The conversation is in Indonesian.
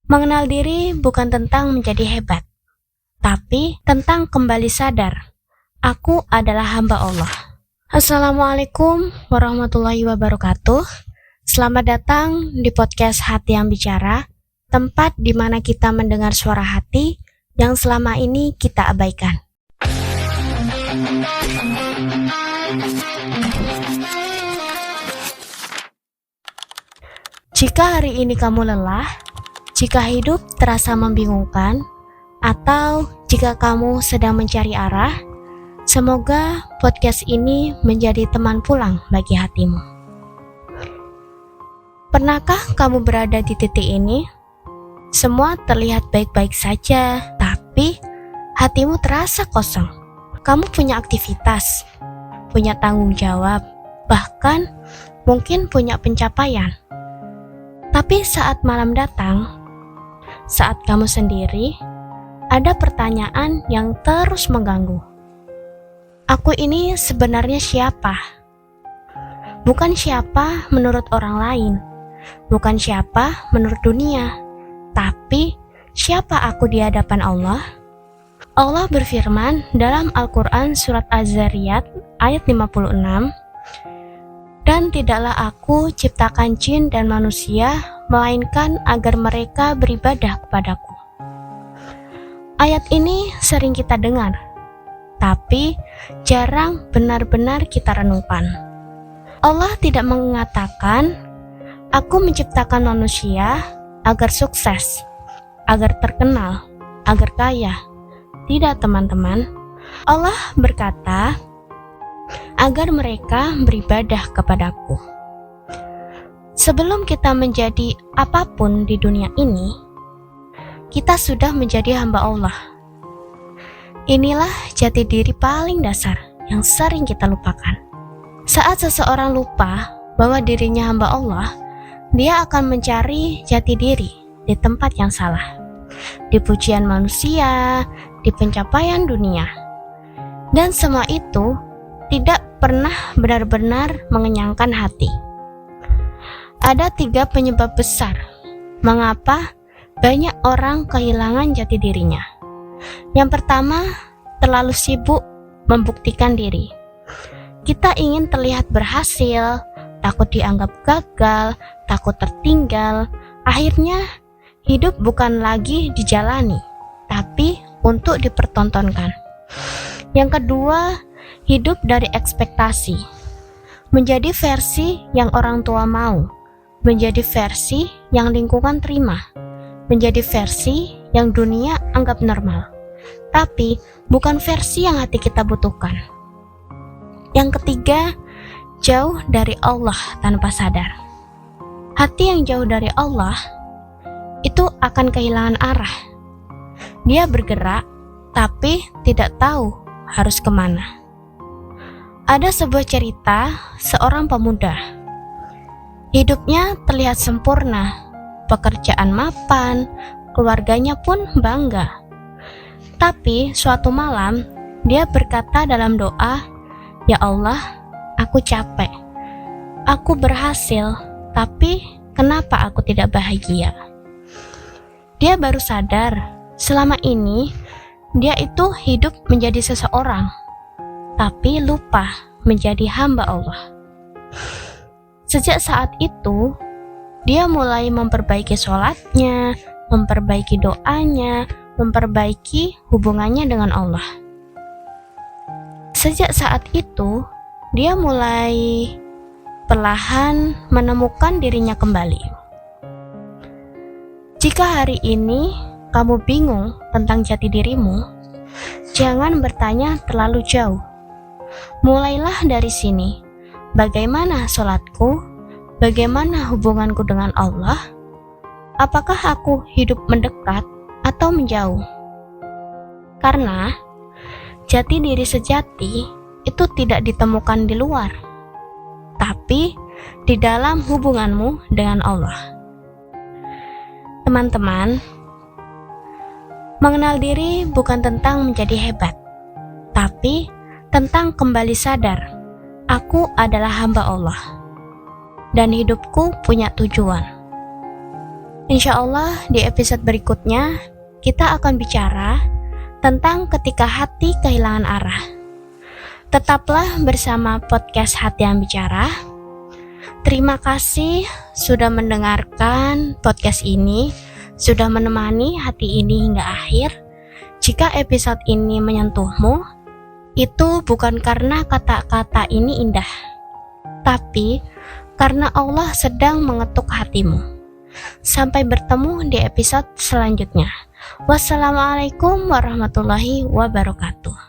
Mengenal diri bukan tentang menjadi hebat, tapi tentang kembali sadar, aku adalah hamba Allah. Assalamualaikum warahmatullahi wabarakatuh. Selamat datang di podcast Hati yang Bicara, tempat di mana kita mendengar suara hati yang selama ini kita abaikan. Jika hari ini kamu lelah, jika hidup terasa membingungkan, atau jika kamu sedang mencari arah, semoga podcast ini menjadi teman pulang bagi hatimu. Pernahkah kamu berada di titik ini? Semua terlihat baik-baik saja, tapi hatimu terasa kosong. Kamu punya aktivitas, punya tanggung jawab, bahkan mungkin punya pencapaian. Tapi saat malam datang, saat kamu sendiri, ada pertanyaan yang terus mengganggu. Aku ini sebenarnya siapa? Bukan siapa menurut orang lain, bukan siapa menurut dunia, tapi siapa aku di hadapan Allah? Allah berfirman dalam Al-Quran surat Az-Zariyat ayat 56, "Dan tidaklah aku ciptakan jin dan manusia, melainkan agar mereka beribadah kepadaku." Ayat ini sering kita dengar, tapi jarang benar-benar kita renungkan. Allah tidak mengatakan, "Aku menciptakan manusia agar sukses, agar terkenal, agar kaya." Tidak, teman-teman. Allah berkata, agar mereka beribadah kepadaku. Sebelum kita menjadi apapun di dunia ini, kita sudah menjadi hamba Allah. Inilah jati diri paling dasar yang sering kita lupakan. Saat seseorang lupa bahwa dirinya hamba Allah, dia akan mencari jati diri di tempat yang salah, di pujian manusia, di pencapaian dunia. Dan semua itu tidak pernah benar-benar mengenyangkan hati. Ada 3 penyebab besar mengapa banyak orang kehilangan jati dirinya. Yang pertama, terlalu sibuk membuktikan diri. Kita ingin terlihat berhasil, takut dianggap gagal, takut tertinggal. Akhirnya, hidup bukan lagi dijalani, tapi untuk dipertontonkan. Yang kedua, hidup dari ekspektasi. Menjadi versi yang orang tua mau, menjadi versi yang lingkungan terima, menjadi versi yang dunia anggap normal, tapi bukan versi yang hati kita butuhkan. Yang ketiga, jauh dari Allah tanpa sadar. Hati yang jauh dari Allah itu akan kehilangan arah. Dia bergerak, tapi tidak tahu harus kemana. Ada sebuah cerita seorang pemuda. Hidupnya terlihat sempurna, pekerjaan mapan, keluarganya pun bangga. Tapi suatu malam, dia berkata dalam doa, "Ya Allah, aku capek. Aku berhasil, tapi kenapa aku tidak bahagia?" Dia baru sadar, selama ini dia itu hidup menjadi seseorang, tapi lupa menjadi hamba Allah. Sejak saat itu, dia mulai memperbaiki sholatnya, memperbaiki doanya, memperbaiki hubungannya dengan Allah. Sejak saat itu, dia mulai perlahan menemukan dirinya kembali. Jika hari ini kamu bingung tentang jati dirimu, jangan bertanya terlalu jauh. Mulailah dari sini. Bagaimana sholatku? Bagaimana hubunganku dengan Allah? Apakah aku hidup mendekat atau menjauh? Karena jati diri sejati itu tidak ditemukan di luar, tapi di dalam hubunganmu dengan Allah. Teman-teman, mengenal diri bukan tentang menjadi hebat, tapi tentang kembali sadar, aku adalah hamba Allah, dan hidupku punya tujuan. Insya Allah di episode berikutnya kita akan bicara tentang ketika hati kehilangan arah. Tetaplah bersama podcast Hati yang Bicara. Terima kasih sudah mendengarkan podcast ini, sudah menemani hati ini hingga akhir. Jika episode ini menyentuhmu, itu bukan karena kata-kata ini indah, tapi karena Allah sedang mengetuk hatimu. Sampai bertemu di episode selanjutnya. Wassalamualaikum warahmatullahi wabarakatuh.